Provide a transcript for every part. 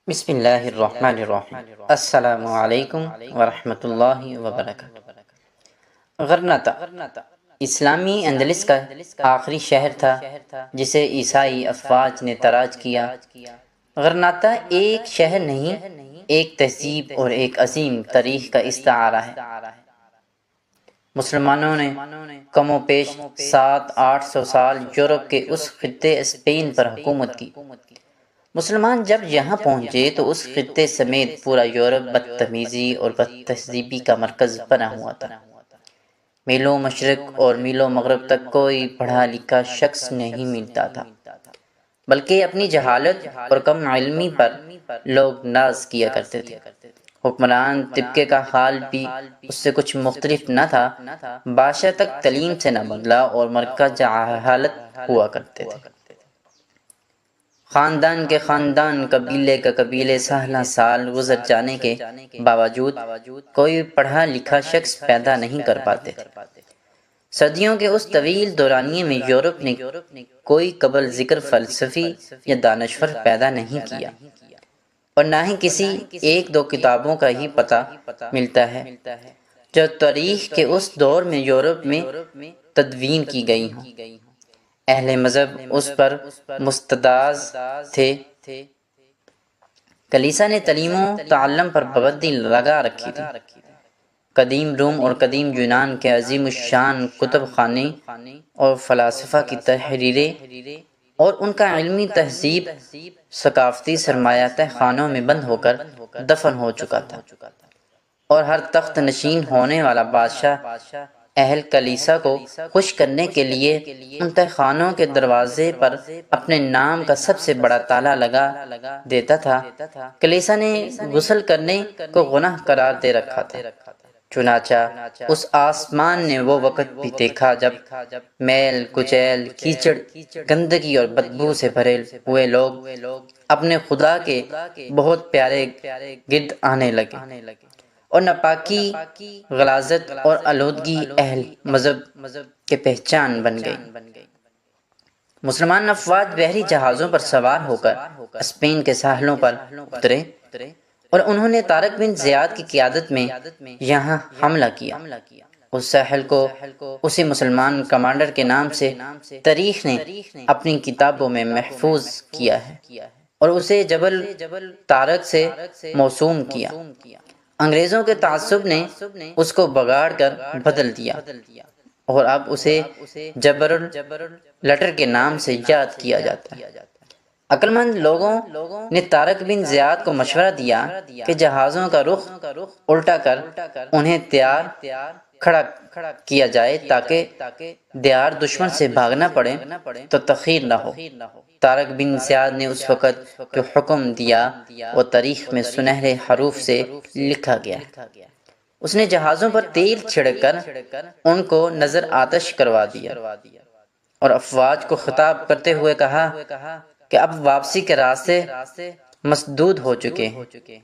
بسم اللہ الرحمن الرحیم۔ السلام علیکم ورحمۃ اللہ وبرکاتہ۔ غرناطہ اسلامی اندلس کا آخری شہر تھا جسے عیسائی افواج نے تاراج کیا۔ غرناطہ ایک شہر نہیں، ایک تہذیب اور ایک عظیم تاریخ کا استعارہ ہے۔ مسلمانوں نے کم و بیش 700-800 سال یورپ کے اس خطے اسپین پر حکومت کی۔ مسلمان جب یہاں پہنچے تو اس خطے سمیت پورا یورپ بدتمیزی اور بد تہذیبی کا مرکز بنا ہوا تھا۔ میلوں مشرق اور میلوں مغرب تک کوئی پڑھا لکھا شخص نہیں ملتا تھا، بلکہ اپنی جہالت اور کم علمی پر لوگ ناز کیا کرتے تھے۔ حکمران طبقے کا حال بھی اس سے کچھ مختلف نہ تھا۔ بادشاہ تک تعلیم سے نہ بدلا اور مرکز جہالت ہوا کرتے تھے۔ خاندان کے خاندان، قبیلے کا قبیلے، سالہ سال گزر جانے کے باوجود کوئی پڑھا لکھا شخص پیدا نہیں کر پاتے تھے۔ صدیوں کے اس طویل دورانیے میں یورپ نے کوئی قبل ذکر فلسفی یا دانشور پیدا نہیں کیا، اور نہ ہی کسی ایک دو کتابوں کا ہی پتہ ملتا ہے جو تاریخ کے اس دور میں یورپ میں تدوین کی گئی ہوں۔ اہل مذہب اس پر مستحدث تھے۔ کلیسا نے تعلیم و تعلم پر پابندی لگا رکھی تھی۔ قدیم روم اور قدیم یونان کے عظیم الشان کتب خانے اور فلاسفہ کی تحریریں اور ان کا علمی تہذیب ثقافتی سرمایہ تہ خانوں میں بند ہو کر دفن ہو چکا تھا، اور ہر تخت نشین ہونے والا بادشاہ اہل کلیسا کو خوش کرنے کے لیے ان تہ خانوں کے دروازے پر اپنے نام کا سب سے بڑا تالا لگا دیتا تھا۔ کلیسا نے غسل کرنے کو گناہ قرار دے رکھا تھا، چنانچہ اس آسمان نے وہ وقت بھی دیکھا جب میل کچیل، کیچڑ، گندگی اور بدبو سے بھرے ہوئے لوگ اپنے خدا کے بہت پیارے گرد آنے لگے، اور ناپاکی، غلاظت اور آلودگی اہل مذہب کے پہچان بن گئی۔ مسلمان افواج بحری جہازوں پر سوار ہو کر اسپین کے ساحلوں پر اترے، اور انہوں نے طارق بن زیاد کی قیادت میں یہاں حملہ کیا۔ اس ساحل کو اسی مسلمان کمانڈر کے نام سے تاریخ نے اپنی کتابوں میں محفوظ کیا ہے، اور اسے جبل طارق سے موسوم کیا۔ انگریزوں کے تعصب نے اس کو بگاڑ کر بدل دیا، اور اب اسے جبر البٹر کے نام سے یاد کیا جاتا ہے۔ عقل مند لوگوں نے طارق بن زیاد کو مشورہ دیا کہ جہازوں کا رخ الٹا کر انہیں تیار کھڑا کیا جائے تاکہ دیار دشمن سے بھاگنا پڑے تو تاخیر نہ ہو۔ طارق بن زیاد نے اس وقت جو حکم دیا وہ تاریخ میں سنہرے حروف سے لکھا گیا ہے۔ اس نے جہازوں پر تیل چھڑک کر ان کو نظر آتش کروا دیا، اور افواج کو خطاب کرتے ہوئے کہا کہ اب واپسی کے راستے مسدود ہو چکے ہیں،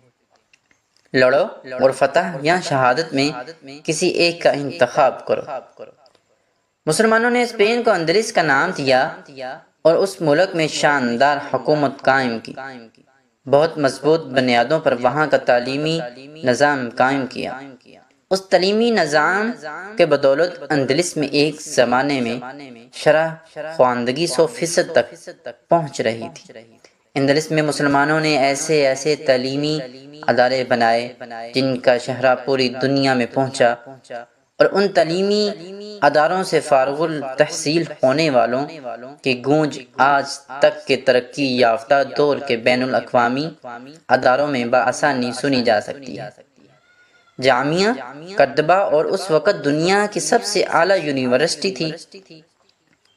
لڑو اور فتح یا شہادت میں کسی ایک کا انتخاب کرو۔ مسلمانوں نے اسپین کو اندلس کا نام دیا اور اس ملک میں شاندار حکومت قائم کی۔ بہت مضبوط بنیادوں پر وہاں کا تعلیمی نظام قائم کیا۔ اس تعلیمی نظام کے بدولت اندلس میں ایک زمانے میں شرح خواندگی 100% تک پہنچ رہی تھی۔ اندلس میں مسلمانوں نے ایسے تعلیمی ادارے بنائے جن کا شہرہ پوری دنیا میں پہنچا، اور ان تعلیمی اداروں سے فارغ التحصیل ہونے والوں کی گونج آج تک کے ترقی یافتہ دور کے بین الاقوامی اداروں میں بآسانی سنی جا سکتی ہے۔ جامعہ قرطبہ اور اس وقت دنیا کی سب سے اعلیٰ یونیورسٹی تھی۔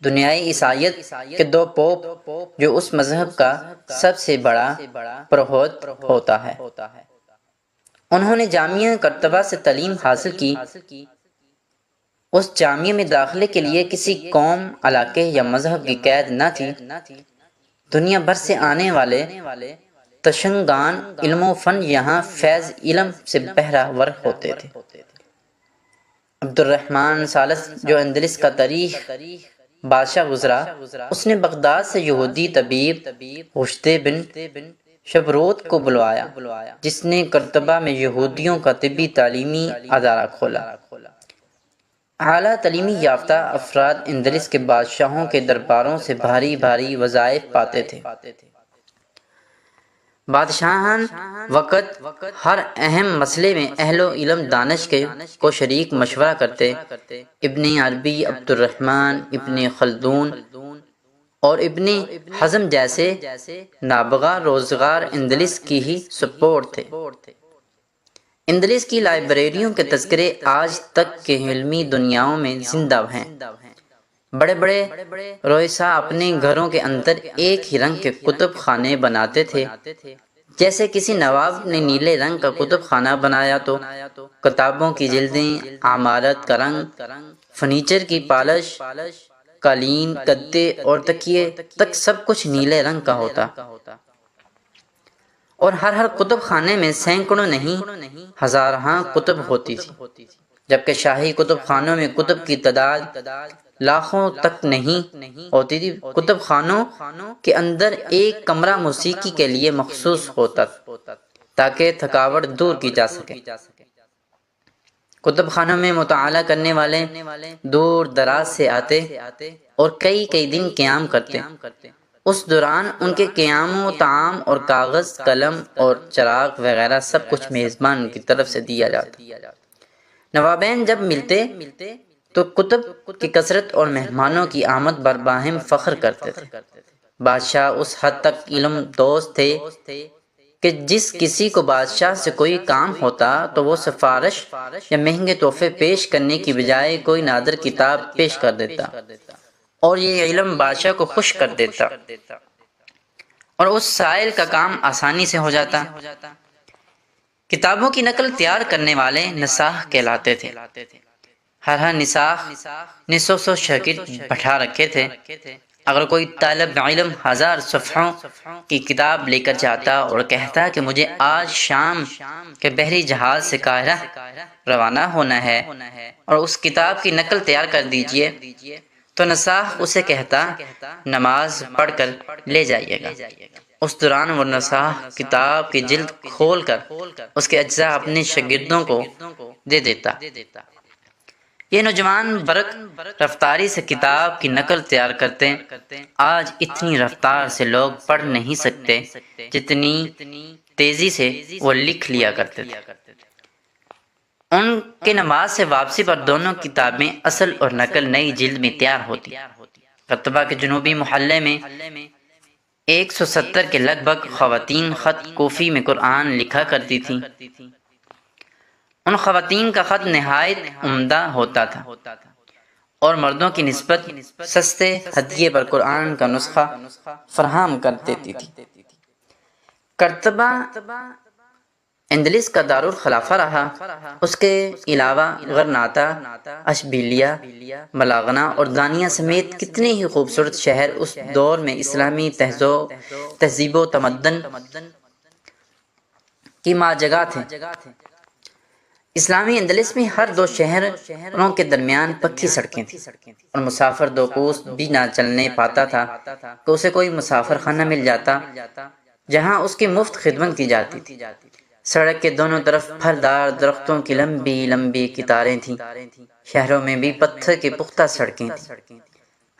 دنیائے عیسائیت کے 2 پوپ جو اس مذہب کا سب سے بڑا پروہت ہوتا ہے، انہوں نے جامعہ قرطبہ سے تعلیم حاصل کی۔ اس جامعہ میں داخلے کے لیے کسی قوم، علاقے یا مذہب کی قید نہ تھی۔ دنیا بھر سے آنے والے تشنگان علم و فن یہاں فیض علم سے بہرہ ور ہوتے تھے۔ عبد الرحمن ثالث جو اندلس کا تاریخ بادشاہ گزرا، اس نے بغداد سے یہودی طبیب رشد بن شبروت کو بلوایا، جس نے کرتبہ میں یہودیوں کا طبی تعلیمی ادارہ کھولا۔ اعلیٰ تعلیمی یافتہ افراد اندلس کے بادشاہوں کے درباروں سے بھاری بھاری وظائف پاتے تھے۔ بادشاہان وقت ہر اہم مسئلے میں اہل و علم دانش کو شریک مشورہ کرتے۔ ابن عربی، عبد الرحمن ابن خلدون اور ابن حزم جیسے نابغہ روزگار اندلس کی ہی سپورٹ تھے۔ اندلس کی لائبریریوں کے تذکرے آج تک کے علمی دنیاؤں میں زندہ ہیں۔ بڑے بڑے رؤساء اپنے گھروں کے اندر ایک ہی رنگ کے کتب خانے بناتے تھے۔ جیسے کسی نواب نے نیلے رنگ کا کتب خانہ بنایا تو کتابوں کی جلدیں، عمارت کا رنگ، فرنیچر کی پالش، قالین، گدے اور تکیے تک سب کچھ نیلے رنگ کا ہوتا، اور ہر کتب خانے میں سینکڑوں نہیں ہزاراں کتب ہوتی تھی، جبکہ شاہی کتب خانوں میں کتب کی تعداد لاکھوں تک نہیں ہوتی تھی۔ کتب خانوں کے اندر ایک کمرہ موسیقی کے لیے مخصوص ہوتا تاکہ تھکاوٹ دور کی جا سکے۔ کتب خانوں میں مطالعہ کرنے والے دور دراز سے آتے اور کئی دن قیام کرتے۔ اس دوران ان کے قیام و طعام اور کاغذ، قلم اور چراغ وغیرہ سب کچھ میزبان کی طرف سے دیا جاتا۔ نوابین جب ملتے تو کتب کی کثرت اور مہمانوں کی آمد پر باہم فخر کرتے تھے۔ بادشاہ اس حد تک علم دوست تھے کہ جس کسی کو بادشاہ سے کوئی کام ہوتا تو وہ سفارش یا مہنگے تحفے پیش کرنے کی بجائے کوئی نادر کتاب پیش کر دیتا، اور یہ علم بادشاہ کو خوش کر دیتا اور اس سائل کا کام آسانی سے ہو جاتا۔ کتابوں کی نقل تیار کرنے والے نساخ کہلاتے تھے۔ ہر نساخ نے 100 شاگرد بٹھا رکھے تھے۔ اگر کوئی طالب علم 1000 صفحوں کی کتاب لے کر جاتا اور کہتا کہ مجھے آج شام کے بحری جہاز سے قاہرہ روانہ ہونا ہے اور اس کتاب کی نقل تیار کر دیجئے، تو نساخ اسے کہتا نماز پڑھ کر لے جائیے گا۔ اس دوران وہ نساخ کتاب کی جلد کھول کر اس کے اجزاء اپنے شاگردوں کو دے دیتا۔ یہ نوجوان برق رفتاری سے کتاب کی نقل تیار کرتے۔ آج اتنی رفتار سے لوگ پڑھ نہیں سکتے جتنی تیزی سے وہ لکھ لیا کرتے تھے۔ ان کے نماز سے واپسی پر دونوں کتابیں اصل اور نقل نئی جلد میں تیار ہوتی۔ کرتبہ کے جنوبی محلے میں 170 کے لگ بھگ خواتین خط کوفی میں قرآن لکھا کرتی تھیں۔ ان خواتین کا خط نہایت عمدہ ہوتا تھا اور مردوں کی نسبت سستے ہدیے پر قرآن کا نسخہ فراہم کر دیتی تھی۔ کرتبہ اندلس کا دارالخلافہ رہا۔ اس کے علاوہ غرناطہ، اشبیلیہ، ملاغنہ اور دانیہ سمیت کتنے ہی خوبصورت شہر اس دور میں اسلامی تہذیب و تمدن کی ماں جگہ تھے۔ اسلامی اندلس میں ہر 2 شہروں کے درمیان پکی سڑکیں تھیں، اور مسافر 2 کوس بھی نہ چلنے پاتا تھا کہ اسے کوئی مسافر خانہ مل جاتا جہاں اس کی مفت خدمت کی جاتی تھی۔ سڑک کے دونوں طرف پھلدار درختوں کی لمبی لمبی قطاریں تھیں۔ شہروں میں بھی پتھر کی پختہ سڑکیں تھیں۔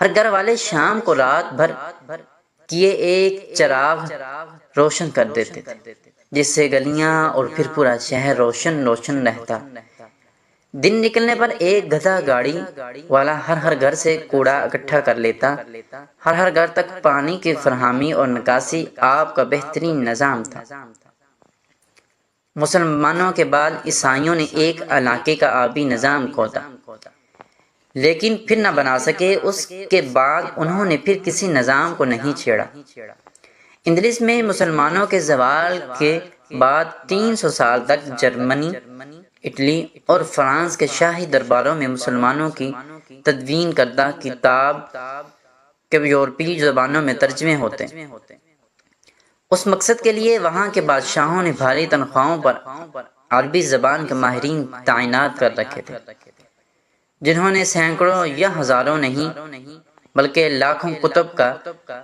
ہر گھر والے شام کو رات بھر کیے ایک چراغ روشن کر دیتے تھے، جس سے گلیاں اور پھر پورا شہر روشن رہتا۔ دن نکلنے پر ایک گدھا گاڑی والا ہر گھر سے کوڑا اکٹھا کر لیتا۔ ہر گھر تک پانی کی فراہمی اور نکاسی آب کا بہترین نظام تھا۔ مسلمانوں کے بعد عیسائیوں نے ایک علاقے کا آبی نظام کھودا، لیکن پھر نہ بنا سکے۔ اس کے بعد انہوں نے پھر کسی نظام کو نہیں چھیڑا۔ اندلس میں مسلمانوں کے زوال کے بعد 300 سال تک جرمنی، اٹلی اور فرانس کے شاہی درباروں میں مسلمانوں کی تدوین کردہ کتاب کے یورپی زبانوں میں ترجمے ہوتے۔ اس مقصد کے لیے وہاں کے بادشاہوں نے بھاری تنخواہوں پر عربی زبان کے ماہرین تعینات کر رکھے تھے، جنہوں نے سینکڑوں یا ہزاروں نہیں بلکہ لاکھوں کتب کا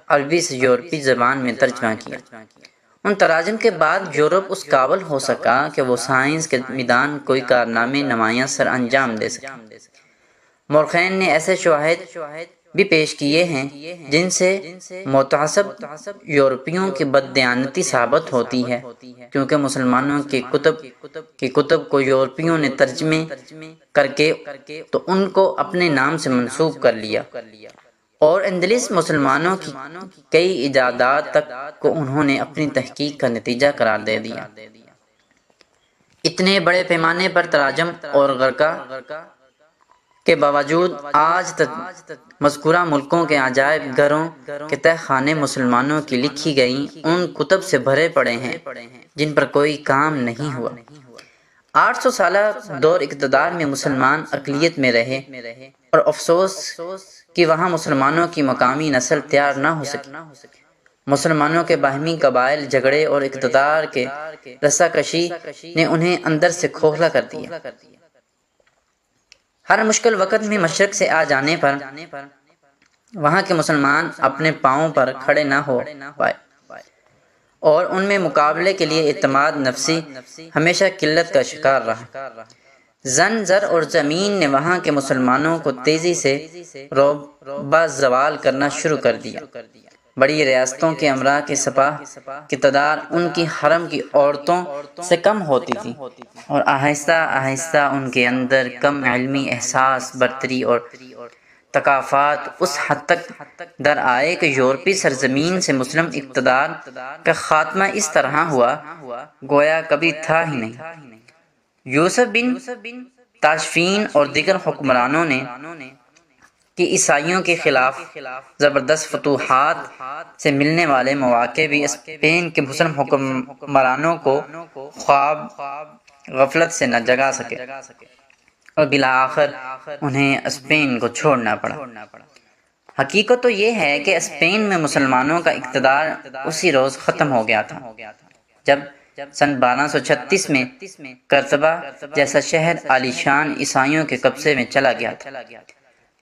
عربی سے یورپی زبان میں ترجمہ کیا۔ ان تراجم کے بعد یورپ اس قابل ہو سکا کہ وہ سائنس کے میدان کوئی کارنامے نمایاں سر انجام دے سکے۔ مورخین نے ایسے شواہد بھی پیش کیے ہیں جن سے متعصب یورپیوں کی بددیانتی ثابت ہوتی ہے، کیونکہ مسلمانوں کی کتب کو یورپیوں نے ترجمے کر کے تو ان کو اپنے نام سے منسوب کر لیا، اور اندلس مسلمانوں کی کئی ایجادات تک کو انہوں نے اپنی تحقیق کا نتیجہ قرار دے دیا۔ اتنے بڑے پیمانے پر تراجم اور غرقہ کے باوجود آج تک مذکورہ ملکوں کے عجائب گھروں کے تہہ خانے مسلمانوں کی لکھی گئی ان کتب سے بھرے پڑے ہیں جن پر کوئی کام نہیں ہوا۔ 800 سالہ دور اقتدار میں مسلمان اقلیت میں رہے، اور افسوس کہ وہاں مسلمانوں کی مقامی نسل تیار نہ ہو سکی۔ مسلمانوں کے باہمی قبائل جھگڑے اور اقتدار کے رسا کشی نے انہیں اندر سے کھوکھلا کر دیا۔ ہر مشکل وقت میں مشرق سے آ جانے پر وہاں کے مسلمان اپنے پاؤں پر کھڑے نہ ہو پائے، اور ان میں مقابلے کے لیے اعتماد نفسی ہمیشہ قلت کا شکار رہا۔ زن، زر اور زمین نے وہاں کے مسلمانوں کو تیزی سے روبہ زوال کرنا شروع کر دیا۔ بڑی ریاستوں کے امراء کے سپاہ کی تعداد ان کی حرم کی عورتوں سے کم ہوتی تھی، اور آہستہ آہستہ ان کے اندر کم علمی احساس، برتری اور ثقافت اس حد تک در آئے کہ یورپی سرزمین سے مسلم اقتدار کا خاتمہ اس طرح ہوا گویا کبھی تھا ہی نہیں۔ یوسف بن تاشفین اور دیگر حکمرانوں نے کہ عیسائیوں کے خلاف زبردست فتوحات سے ملنے والے مواقع بھی اسپین کے مسلم حکمرانوں کو خواب غفلت سے نہ جگا سکے، اور بالآخر انہیں اسپین کو چھوڑنا پڑا۔ حقیقت تو یہ ہے کہ اسپین میں مسلمانوں کا اقتدار اسی روز ختم ہو گیا تھا جب سن 1236 میں قرطبہ جیسا شہر عالی شان عیسائیوں کے قبضے میں چلا گیا تھا۔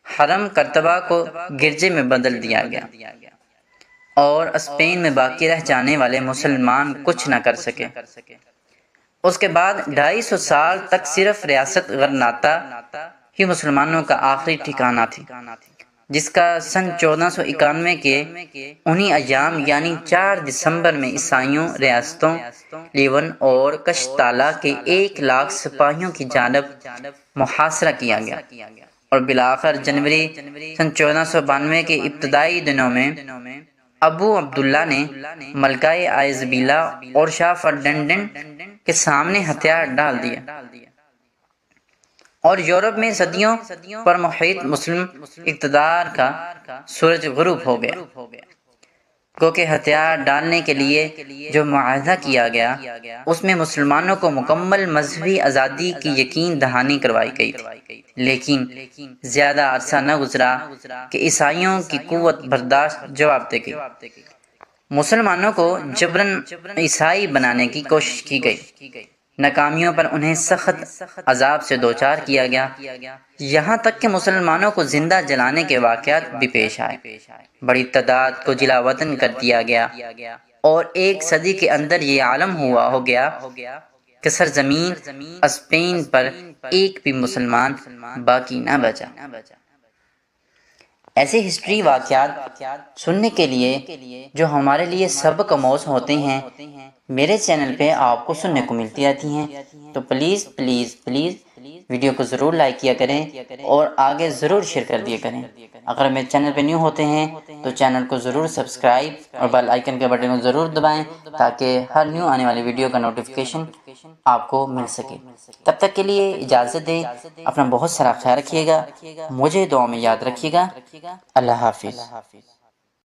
حرم قرطبہ کو گرجے میں بدل دیا گیا، اور اسپین میں باقی رہ جانے والے مسلمان کچھ نہ کر سکے۔ اس کے بعد 250 سال تک صرف ریاست غرناطہ ہی مسلمانوں کا آخری ٹھکانہ تھی، جس کا سن 1491 کے انہی ایام یعنی 4 دسمبر میں عیسائیوں ریاستوں لیون اور کشتالہ کے 1,00,000 سپاہیوں کی جانب محاصرہ کیا گیا، اور بالآخر جنوری سن 1492 کے ابتدائی دنوں میں ابو عبداللہ نے ملکہ آئزبیلا اور شاہ فرڈینڈنڈ کے سامنے ہتھیار ڈال دیا، اور یورپ میں صدیوں پر محیط مسلم اقتدار کا سورج غروب ہو گیا۔ گو کہ ہتھیار ڈالنے کے لیے جو معاہدہ کیا گیا اس میں مسلمانوں کو مکمل مذہبی آزادی کی یقین دہانی کروائی گئی تھی، لیکن زیادہ عرصہ نہ گزرا کہ عیسائیوں کی قوت برداشت جواب دے گئی۔ مسلمانوں کو جبراً عیسائی بنانے کی کوشش کی گئی، ناکامیوں پر انہیں سخت عذاب سے دوچار کیا گیا، یہاں تک کہ مسلمانوں کو زندہ جلانے کے واقعات بھی پیش آئے۔ بڑی تعداد کو جلا وطن کر دیا گیا، اور 1 صدی کے اندر یہ عالم ہو گیا کہ سرزمین اسپین پر ایک بھی مسلمان باقی نہ بچا۔ ایسے ہسٹری واقعات سننے کے لیے جو ہمارے لیے سبق آموز ہوتے ہیں میرے چینل پہ آپ کو سننے کو ملتی رہتی ہیں، تو پلیز ویڈیو کو ضرور لائک کیا کریں اور آگے ضرور شیئر کر دیا کریں۔ اگر میرے چینل پہ نیو ہوتے ہیں تو چینل کو ضرور سبسکرائب اور بیل آئیکن کے بٹن کو ضرور دبائیں تاکہ ہر نیو آنے والی ویڈیو کا نوٹیفیکیشن آپ کو مل سکے۔ تب تک کے لیے اجازت دیں، اپنا بہت سارا خیال رکھیے گا، مجھے دعا میں یاد رکھیے گا۔ اللہ حافظ۔